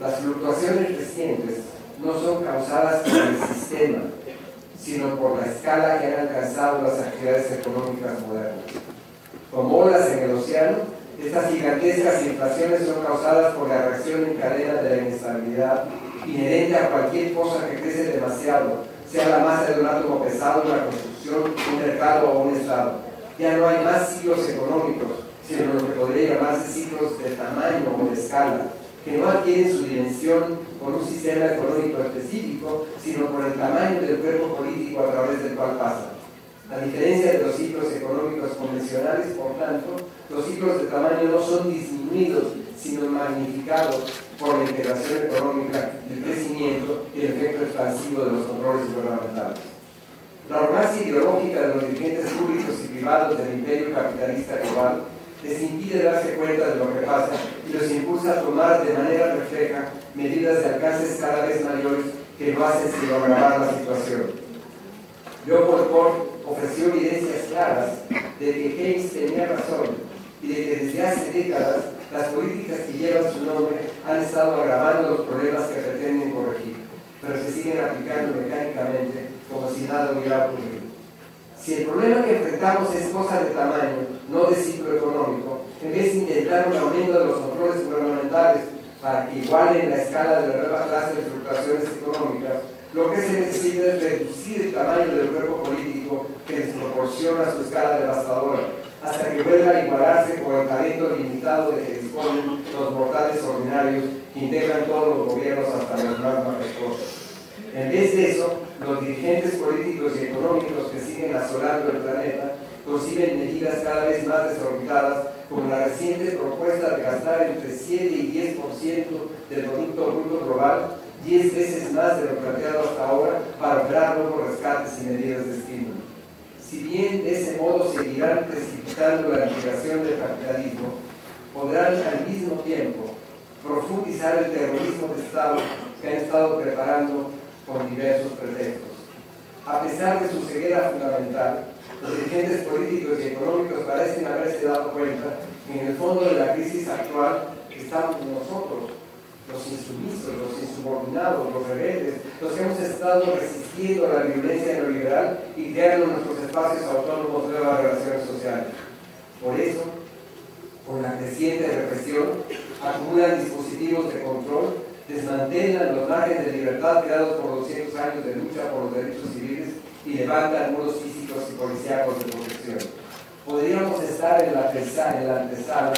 Las fluctuaciones recientes no son causadas por el sistema, sino por la escala que han alcanzado las actividades económicas modernas. Como olas en el océano, estas gigantescas inflaciones son causadas por la reacción en cadena de la inestabilidad inherente a cualquier cosa que crece demasiado, sea la masa de un átomo pesado, una construcción, un mercado o un estado. Ya no hay más ciclos económicos, sino lo que podría llamarse ciclos de tamaño o de escala, que no adquieren su dimensión por un sistema económico específico, sino por el tamaño del cuerpo político a través del cual pasan. A diferencia de los ciclos económicos convencionales, por tanto, los ciclos de tamaño no son disminuidos, sino magnificados por la integración económica, el crecimiento y el efecto expansivo de los controles gubernamentales. La arrogancia ideológica de los dirigentes públicos y privados del imperio capitalista global les impide darse cuenta de lo que pasa y los impulsa a tomar de manera refleja medidas de alcances cada vez mayores que no hacen sino agravar la situación. Leopold Koch ofreció evidencias claras de que Keynes tenía razón y de que desde hace décadas las políticas que llevan su nombre han estado agravando los problemas que pretenden corregir, pero se siguen aplicando mecánicamente como si nada hubiera ocurrido. Si el problema que enfrentamos es cosa de tamaño, no de ciclo económico, en vez de intentar un aumento de los controles gubernamentales para que igualen la escala de la nueva clase de fluctuaciones económicas, lo que se necesita es reducir el tamaño del cuerpo político que desproporciona su escala devastadora, hasta que vuelva a igualarse con el talento limitado de que disponen los mortales ordinarios que integran todos los gobiernos hasta los más majestuosos. En vez de eso, los dirigentes políticos y económicos que siguen asolando el planeta conciben medidas cada vez más desorbitadas, como la reciente propuesta de gastar entre 7 y 10% del Producto Bruto Global, 10 veces más de lo planteado hasta ahora, para operar nuevos rescates y medidas de estímulo. Si bien de ese modo seguirán precipitando la liquidación del capitalismo, podrán al mismo tiempo profundizar el terrorismo de Estado que han estado preparando con diversos pretextos. A pesar de su ceguera fundamental, los dirigentes políticos y económicos parecen haberse dado cuenta que en el fondo de la crisis actual estamos nosotros, los insumisos, los insubordinados, los rebeldes, los que hemos estado resistiendo a la violencia neoliberal y creando nuestros espacios autónomos de nuevas relaciones sociales. Por eso, con la creciente represión, acumulan dispositivos de control, desmantelan los márgenes de libertad creados por 200 años de lucha por los derechos civiles y levantan muros físicos y policíacos de protección. Podríamos estar en la antesala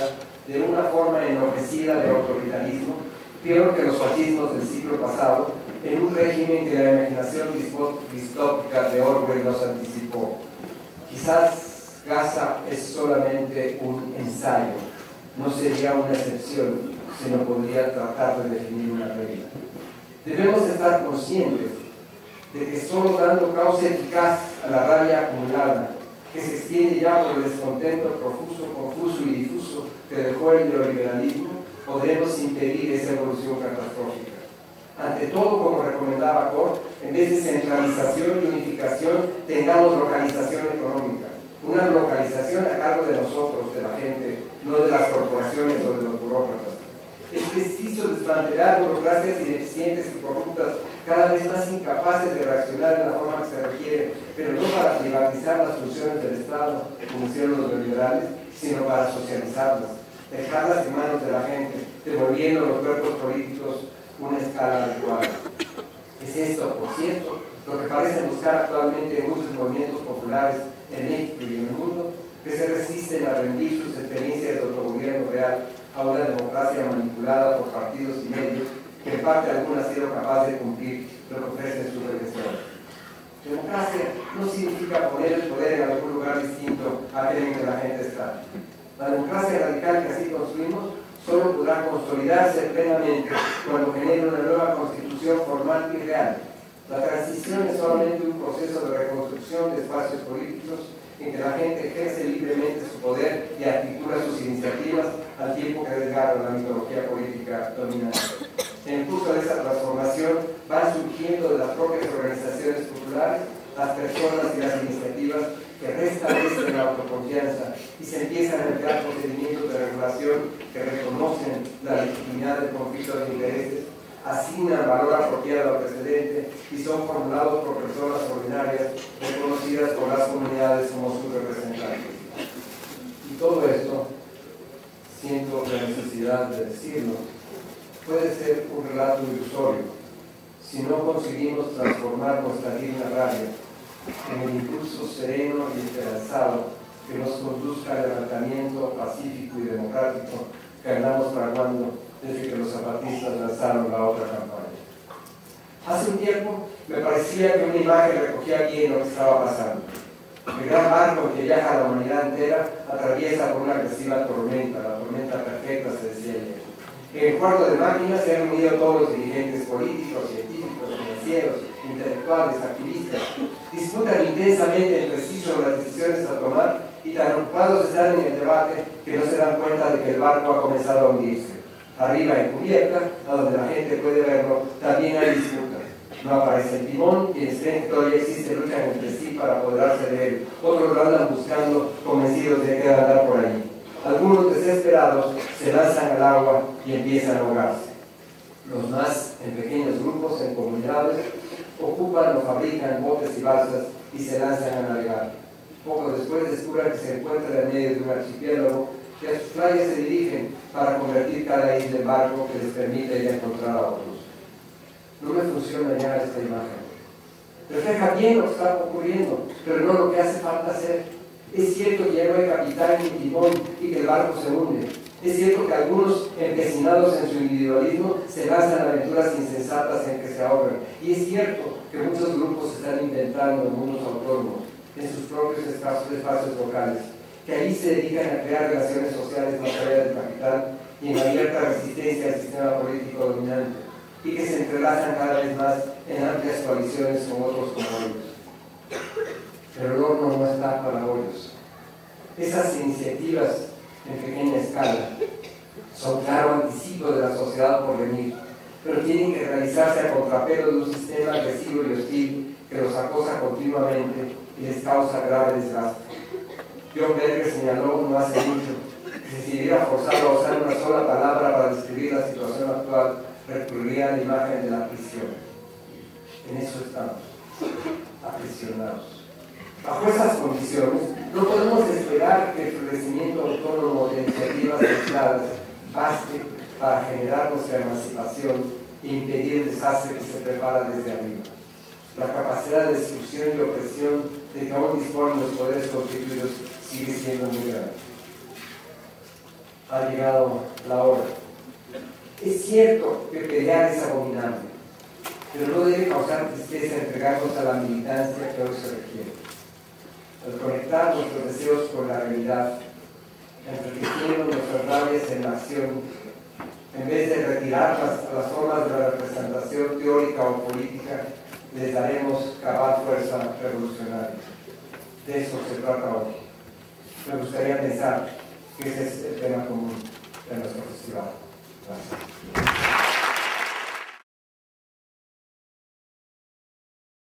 de una forma enloquecida de autoritarismo, peor que los fascismos del siglo pasado, en un régimen que la imaginación distópica de Orwell nos anticipó. Quizás Gaza es solamente un ensayo, no sería una excepción, sino podría tratar de definir una regla. Debemos estar conscientes de que solo dando causa eficaz a la rabia acumulada, que se extiende ya por el descontento profuso, confuso y difuso que dejó el neoliberalismo, podremos impedir esa evolución catastrófica. Ante todo, como recomendaba Koch, en vez de centralización y unificación, tengamos localización económica. Una localización a cargo de nosotros, de la gente, no de las corporaciones o de los burócratas. Es preciso desmantelar burocracias ineficientes y corruptas, cada vez más incapaces de reaccionar de la forma que se requiere, pero no para privatizar las funciones del Estado, como hicieron los neoliberales, sino para socializarlas, dejarlas en manos de la gente, devolviendo a los cuerpos políticos una escala adecuada. Es esto, por cierto, lo que parece buscar actualmente en muchos movimientos populares en México y en el mundo, que se resisten a rendir sus experiencias de autogobierno real a una democracia manipulada por partidos y medios que en parte alguna ha sido capaz de cumplir lo que ofrecen sus regresiones. Democracia no significa poner el poder en algún lugar distinto a aquel en que la gente está. La democracia radical que así construimos solo podrá consolidarse plenamente cuando genere una nueva constitución formal y real. La transición es solamente un proceso de reconstrucción de espacios políticos en que la gente ejerce libremente su poder y articula sus iniciativas al tiempo que desgarra la mitología política dominante. En el curso de esa transformación van surgiendo de las propias organizaciones populares las personas y las iniciativas que restablecen la autoconfianza y se empiezan a emplear procedimientos de regulación que reconocen la legitimidad del conflicto de intereses asignan valor apropiado al precedente y son formulados por personas ordinarias reconocidas por las comunidades como sus representantes. Y todo esto, siento la necesidad de decirlo, puede ser un relato ilusorio si no conseguimos transformar nuestra digna rabia en el impulso sereno y esperanzado que nos conduzca al levantamiento pacífico y democrático que andamos fraguando desde que los zapatistas lanzaron la otra campaña. Hace un tiempo me parecía que una imagen recogía bien lo que estaba pasando. El gran barco que viaja a la humanidad entera atraviesa por una agresiva tormenta, la tormenta perfecta, se decía ayer. En el cuarto de máquinas se han unido todos los dirigentes políticos, científicos, financieros, intelectuales, activistas. Disputan intensamente entre sí sobre las decisiones a tomar y tan ocupados están en el debate que no se dan cuenta de que el barco ha comenzado a hundirse. Arriba en cubierta, a donde la gente puede verlo, también hay disputas. No aparece el timón, quienes creen que todavía existe luchan entre sí para apoderarse de él. Otros lo andan buscando, convencidos de que va a andar por allí. Algunos desesperados se lanzan al agua y empiezan a ahogarse. Los más, en pequeños grupos, en comunidades, ocupan o fabrican botes y balsas y se lanzan a navegar. Poco después descubren que se encuentran en medio de un archipiélago que a sus playas se dirigen para convertir cada isla en barco que les permite ya encontrar a otros. No me funciona ya esta imagen. Refleja bien lo que está ocurriendo, pero no lo que hace falta hacer. Es cierto que ya no hay capitán ni timón y que el barco se hunde. Es cierto que algunos, empecinados en su individualismo, se lanzan a aventuras insensatas en que se ahogan. Y es cierto que muchos grupos están inventando mundos autónomos en sus propios espacios locales, que ahí se dedican a crear relaciones sociales más allá del capital y en abierta resistencia al sistema político dominante, y que se entrelazan cada vez más en amplias coaliciones con otros como ellos. Pero el horno no está para hoyos. Esas iniciativas en pequeña escala son claro anticipo de la sociedad por venir, pero tienen que realizarse a contrapelo de un sistema agresivo y hostil que los acosa continuamente y les causa grave desgaste. John Berger señaló no hace mucho que si se viera forzado a usar una sola palabra para describir la situación actual, recurriría a la imagen de la prisión. En eso estamos, aprisionados. Bajo esas condiciones, no podemos esperar que el florecimiento autónomo de iniciativas aisladas baste para generar nuestra emancipación e impedir el desastre que se prepara desde arriba. La capacidad de destrucción y opresión de que aún disponen los poderes constituidos sigue siendo muy grande. Ha llegado la hora. Es cierto que pelear es abominable, pero no debe causar tristeza entregarnos a la militancia que hoy se requiere. Al conectar nuestros deseos con la realidad, enriqueciendo nuestras rabias en la acción, en vez de retirar las formas de la representación teórica o política, les daremos cabal fuerza revolucionaria. De eso se trata hoy. Me gustaría pensar que ese es el tema común de nuestro festival. Gracias.